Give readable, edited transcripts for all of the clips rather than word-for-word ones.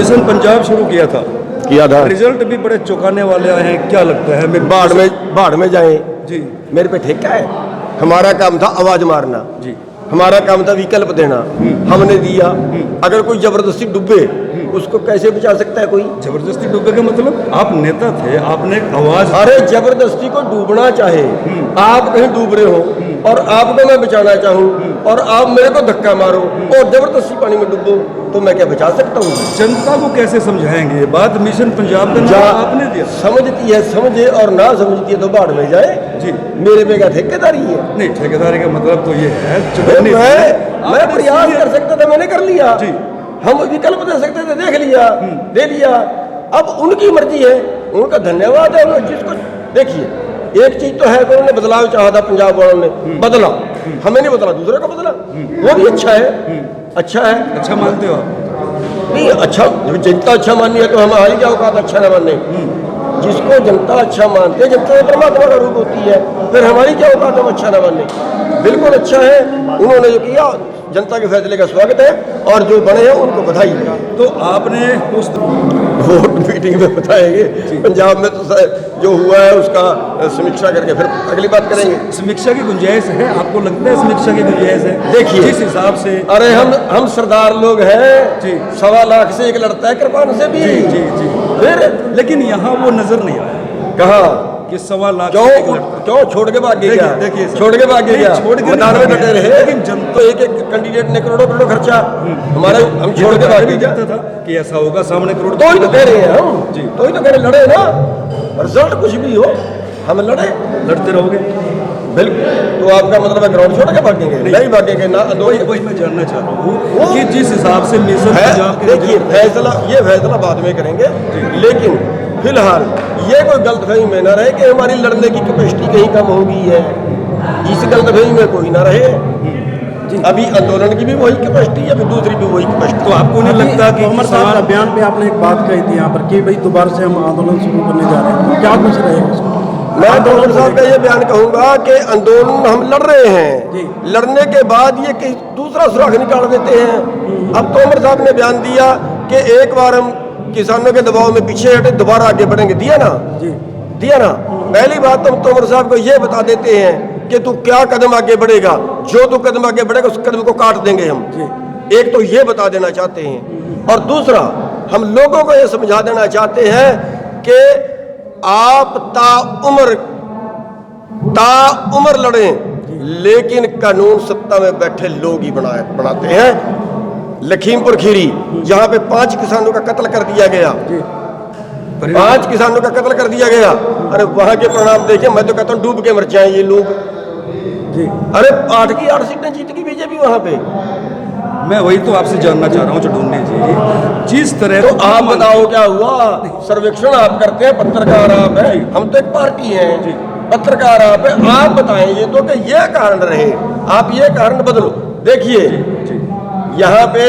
Mission Punjab शुरू किया था। रिजल्ट भी बड़े चौंकाने वाले आए हैं, क्या लगता है? मैं बाढ़ में जाएं जी, मेरे पे ठेका है। हमारा काम था आवाज मारना जी, हमारा काम था विकल्प देना, हमने दिया। अगर कोई जबरदस्ती डूबे उसको कैसे बचा सकता है कोई? जबरदस्ती डूबे का मतलब आप नेता थे, आपने आवाज। अरे जबरदस्ती को डूबना चाहे, आप कहीं डूब रहे हो और आपको मैं बचाना चाहूँ और आप मेरे को धक्का मारो और जबरदस्ती पानी में डूबो तो मैं क्या बचा सकता हूँ? जनता को कैसे समझाएंगे ये बात? मिशन पंजाब का नाम आपने दिया। समझती है समझे और ना समझती है तो बाढ़ में जाए जी। मेरे पे क्या ठेकेदारी है? नहीं, ठेकेदारी का मतलब तो ये है मैं प्रयास कर सकता था, मैंने कर लिया जी। हम विकल्प दे सकते थे, देख लिया, दे लिया। अब उनकी मर्जी है, उनका धन्यवाद है। उन्होंने जिसको देखिए एक चीज तो है कि उन्होंने बदलाव चाहा था, पंजाब वालों ने बदला, हमें नहीं बदला, दूसरे को बदला, वो भी अच्छा है। अच्छा है, अच्छा मानते हो आप? नहीं अच्छा, जब जनता अच्छा मानी है तो हमारी क्या औकात अच्छा न मानने? जिसको जनता अच्छा मानते है, जनता परमात्मा का रूप होती है, फिर हमारी क्या औकात हम अच्छा न मानने? बिल्कुल अच्छा है, उन्होंने जो किया जनता के फैसले का स्वागत है और जो बने हैं उनको बधाई। तो आपने उस वोट मीटिंग में बताएंगे, पंजाब में तो जो हुआ है उसका समीक्षा करके फिर अगली बात करेंगे। समीक्षा की गुंजाइश है? आपको लगता है समीक्षा की गुंजाइश है? देखिए जिस हिसाब से, अरे हम सरदार लोग हैं जी, 1.25 लाख से एक लड़ता है कृपान से भी। जी जी जी, फिर लेकिन यहाँ वो नजर नहीं आया कहा कि 1.25 लाख क्यों छोड़ के भाग गया? देखिए छोड़ के भाग गया, छोड़ के मैदान में डटे रहे। लेकिन जनता तो एक कैंडिडेट ने करोड़ों करोड़ों खर्चा हमारे, हम छोड़ के भाग भी गया जाता था कि ऐसा होगा, सामने करोड़। तो ही तो कह रहे हैं हम जी। तो ही तो कह रहे लड़े ना, रिजल्ट कुछ भी हो हम लड़े, लड़ते रहोगे। बिल्कुल। तो आपका मतलब है ग्राउंड छोड़ के भागेंगे? नहीं भागेंगे ना। वही मैं जानना चाह रहा हूँ कि जिस हिसाब से मिशन पंजाब के, देखिए ये फैसला बाद में करेंगे, लेकिन फिलहाल ये कोई गलतफहमी में ना रहे कि हमारी लड़ने की कैपेसिटी कहीं कम हो गई है। इस गलतफहमी में कोई ना रहे। अभी आंदोलन की भी वही कैपेसिटी है, फिर दूसरी भी वही कैपेसिटी। तो आपको नहीं लगता कि उमर साहब का बयान पे आपने एक बात कही थी यहाँ पर कि भाई दोबारा से हम आंदोलन शुरू करने जा रहे हैं, तो क्या कुछ रहेगा उसको? मैं तोमर साहब का ये बयान कहूंगा कि आंदोलन हम लड़ रहे हैं, लड़ने के बाद ये कहीं दूसरा सुराख निकाल देते हैं। अब तोमर साहब ने बयान दिया कि एक बार हम किसानों के दबाव में पीछे हटे, दोबारा आगे बढ़ेंगे, दिया ना जी, दिया ना। पहली बात तो हम तोमर साहब को ये बता देते हैं कि तू क्या कदम आगे बढ़ेगा, जो तू कदम आगे बढ़ेगा उस कदम को काट देंगे हम। एक तो ये बता देना चाहते हैं, और दूसरा हम लोगों को ये समझा देना चाहते हैं कि आप ताउम्र लड़ें, लेकिन कानून सत्ता में बैठे लोग ही बनाते हैं। लखीमपुर खीरी जहां पे 5 किसानों का कत्ल कर दिया गया, 5 किसानों का कत्ल कर दिया गया, अरे वहां के परिणाम देखिए, मैं तो कहता हूँ डूब के मर जाएं ये लोग जी। अरे 8 की 8 सीटें जीत गई बीजेपी वहां पे। मैं वही तो आपसे जानना चाह रहा हूँ चटूनी जी, जिस तरह तो आप बताओ क्या हुआ? सर्वेक्षण आप करते हैं, पत्रकार आप है, हम तो एक पार्टी है, पत्रकार आप है, आप बताएं ये तो कि ये कारण रहे, आप ये कारण बदलो। देखिए यहाँ पे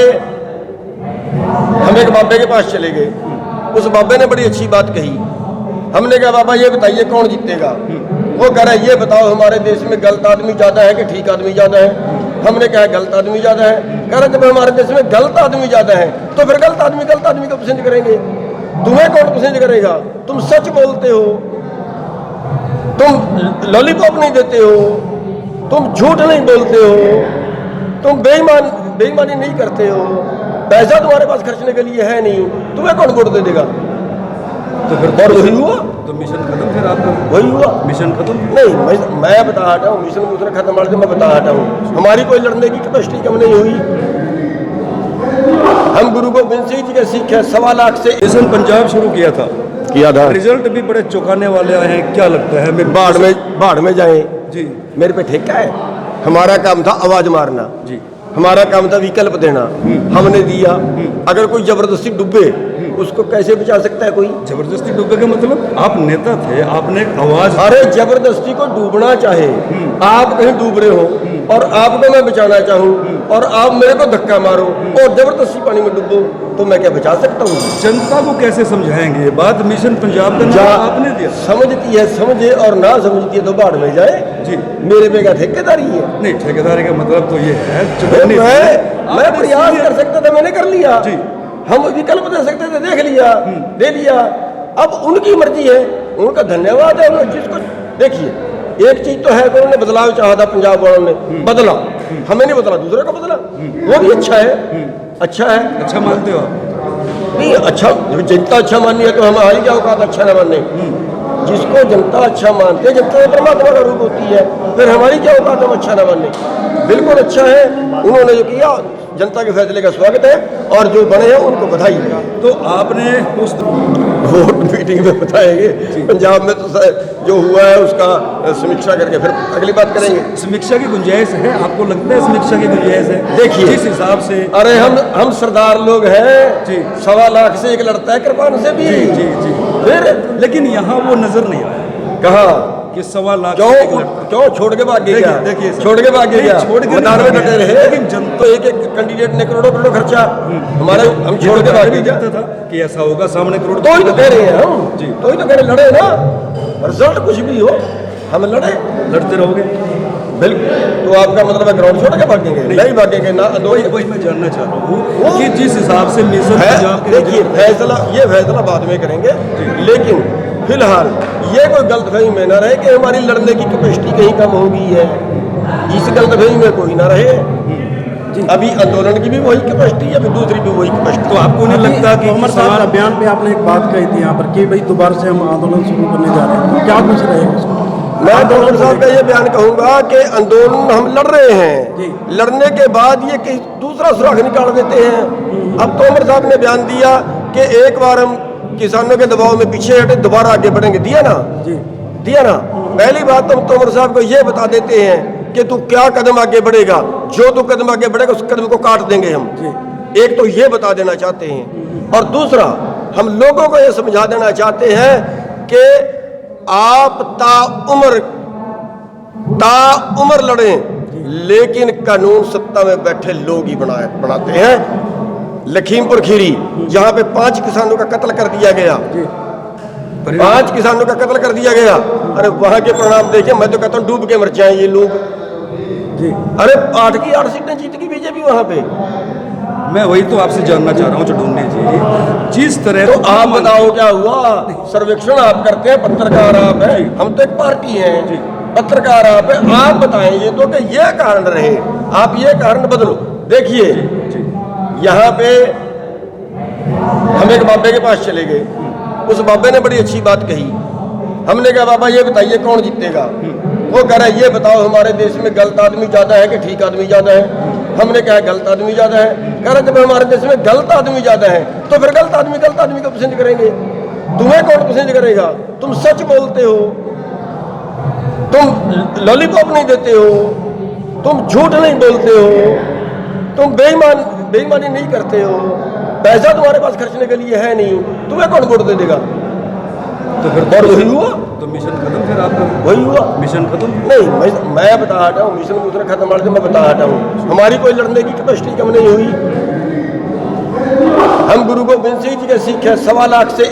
हम एक बाबे के पास चले गए, उस बाबे ने बड़ी अच्छी बात कही। हमने कहा बाबा ये बताइए कौन जीतेगा? वो कह रहा है ये बताओ हमारे देश में गलत आदमी ज्यादा है कि ठीक आदमी ज्यादा है? हमने कहा गलत आदमी ज्यादा है। कह रहे जब हमारे देश में गलत आदमी ज्यादा है तो फिर गलत आदमी को पसंद करेंगे, तुम्हें कौन पसंद करेगा? तुम सच बोलते हो, तुम लॉलीपॉप नहीं देते हो, तुम झूठ नहीं बोलते हो, तुम बेईमानी नहीं करते हो, पैसा तुम्हारे पास खर्चने के लिए है नहीं, तुम्हें कौन वोट दे देगा? तो फिर और वही हुआ, तो मिशन खत्म। फिर आपका वही हुआ, मिशन खत्म नहीं। मैं बता हटा हूँ, मिशन दूसरा खत्म कर, मैं बता हटा हूँ, हमारी कोई लड़ने की कैपेसिटी कम नहीं हुई। हम गुरु गोबिंद सिंह जी के सिख है, 1.25 लाख से मिशन पंजाब शुरू किया था। रिजल्ट भी बड़े चौंकाने वाले आए हैं, क्या लगता है? मैं बाढ़ में जाएं जी, मेरे पे ठेका है। हमारा काम था आवाज मारना जी, हमारा काम था विकल्प देना, हमने दिया। अगर कोई जबरदस्ती डूबे उसको कैसे बचा सकता है कोई? जबरदस्ती डूबे का मतलब आप नेता थे, आपने आवाज। अरे जबरदस्ती को डूबना चाहे, आप कहीं डूब रहे हो और आपको मैं बचाना चाहूँ और आप मेरे को धक्का मारो और जबरदस्ती पानी में डूबो तो मैं क्या बचा सकता हूँ? जनता को कैसे समझाएंगे ये बात? मिशन पंजाब का नाम आपने दिया। समझती है समझे और ना समझती है तो बाढ़ में जाए जी, मेरे पे क्या ठेकेदारी है? नहीं, ठेकेदारी का मतलब तो ये है मैं प्रयास कर सकता था, मैंने कर लिया जी। हम विकल्प दे सकते थे, दिया, दे दिया। अब उनकी मर्जी है, उनका धन्यवाद है। उन्होंने जिसको देखिए, एक चीज तो है कि उन्होंने बदलाव चाहा था, पंजाब वालों ने बदला, हमें नहीं बदला, दूसरे को बदला, वो भी अच्छा है, अच्छा है। अच्छा मानते हो आप? नहीं अच्छा, जब जनता अच्छा मानी है तो हमारी क्या औकात अच्छा न मानने। जिसको जनता अच्छा मानते है, जनता तो परमात्मा का रूप होती है, फिर हमारी क्या औकात हम अच्छा न मानने। बिल्कुल अच्छा है, उन्होंने जो किया जनता के फैसले का स्वागत है, और जो बने हैं उनको बधाई है। तो आपने उस वोट मीटिंग में बताएंगे, पंजाब में तो जो हुआ है उसका समीक्षा करके फिर अगली बात करेंगे। समीक्षा की गुंजाइश है? आपको लगता है समीक्षा की गुंजाइश है? देखिए जिस हिसाब से, अरे हम सरदार लोग हैं जी, 1.25 लाख से एक लड़ता है कृपान से भी। जी जी जी, फिर लेकिन यहाँ वो नजर नहीं आया कहा कि 1.25 लाख क्यों से एक लड़ता। क्यों छोड़ के भाग गया? देखिए सर, छोड़ के भाग नहीं, गया, छोड़ के मैदान में नहीं डटे भागे, रहे। लेकिन जनता तो एक कैंडिडेट ने करोड़ों करोड़ों खर्चा हमारे, हम छोड़ के भाग भी गया। दिखता था कि ऐसा होगा, सामने करोड़। तो ही तो कह रहे हैं हम जी। तो ही तो कह रहे लड़े ना, रिजल्ट कुछ भी हो हम लड़े, लड़ते रहोगे? बिल्कुल। तो आपका मतलब है ग्राउंड छोड़ के भागेंगे? नहीं भागेंगे ना। दो वही मैं जानना चाह रहा हूँ कि जिस हिसाब से मिशन पंजाब के देखिए, ये फैसला बाद में करेंगे, लेकिन फिलहाल ये कोई गलतफहमी में ना रहे कि हमारी लड़ने की कैपेसिटी कहीं कम होगी है, इस गलतफहमी में कोई ना रहे। अभी आंदोलन की भी वही कैपेसिटी है, अभी दूसरी भी वही कैपेसिटी। तो आपको नहीं लगता कि तोमर साहब का बयान पे आपने एक बात कही थी यहाँ पर कि भाई दोबारा से हम आंदोलन शुरू करने जा रहे हैं, तो क्या कुछ रहेगा उसमें? मैं तोमर साहब का ये बयान कहूंगा कि आंदोलन हम लड़ रहे हैं, लड़ने के बाद ये कहीं दूसरा सुराग निकाल देते हैं। अब तोमर साहब ने बयान दिया कि एक बार हम किसानों के दबाव में पीछे हटे, दोबारा आगे बढ़ेंगे, दिया ना जी, दिया ना। पहली बात तो हम तोमर साहब को ये बता देते हैं कि तू क्या कदम आगे बढ़ेगा, जो तू कदम आगे बढ़ेगा उस कदम को काट देंगे हम। एक तो ये बता देना चाहते हैं, और दूसरा हम लोगों को ये समझा देना चाहते हैं कि आप ताउम्र लड़ें, लेकिन कानून सत्ता में बैठे लोग ही बनाते हैं। लखीमपुर खीरी जहां पे 5 किसानों का कत्ल कर दिया गया, 5 किसानों का कत्ल कर दिया गया, अरे वहां के परिणाम देखिए, मैं तो कहता हूं डूब के मर जाएं ये लोग जी। अरे 8 की 8 सीटें जीत गई बीजेपी वहां पे। मैं वही तो आपसे जानना चाह रहा हूँ चटुन्नी जी, जिस तरह तो आप बताओ क्या हुआ? सर्वेक्षण आप करते हैं, पत्रकार आप हैं, हम तो एक पार्टी हैं, पत्रकार आप हैं, आप बताएं ये तो कि ये कारण रहे, आप ये कारण बदलो। देखिए यहाँ पे हम एक बाबे के पास चले गए, उस बाबे ने बड़ी अच्छी बात कही। हमने कहा बाबा ये बताइए कौन जीतेगा? वो कह रहा है ये बताओ हमारे देश में गलत आदमी ज्यादा है कि ठीक आदमी ज्यादा है? हमने कहा गलत आदमी ज्यादा है। कह रहा जब हमारे देश में गलत आदमी ज्यादा है तो फिर गलत आदमी को पसंद करेंगे, तुम्हें कौन पसंद करेगा? तुम सच बोलते हो, तुम लॉलीपॉप नहीं देते हो, तुम झूठ नहीं बोलते हो, तुम बेईमानी नहीं करते हो, पैसा तुम्हारे पास खर्चने के लिए है नहीं, तुम्हें कौन वोट दे देगा? तो फिर और वही हुआ, तो मिशन खत्म, फिर आपका वही हुआ। मिशन खत्म नहीं, मैं बता हटा हूँ, मिशन दूसरा खत्म मार के मैं बता हटा हूँ, हमारी कोई लड़ने की कैपेसिटी कम नहीं हुई। हम गुरु गोबिंद सिंह जी के सिख हैं, 1.25 लाख से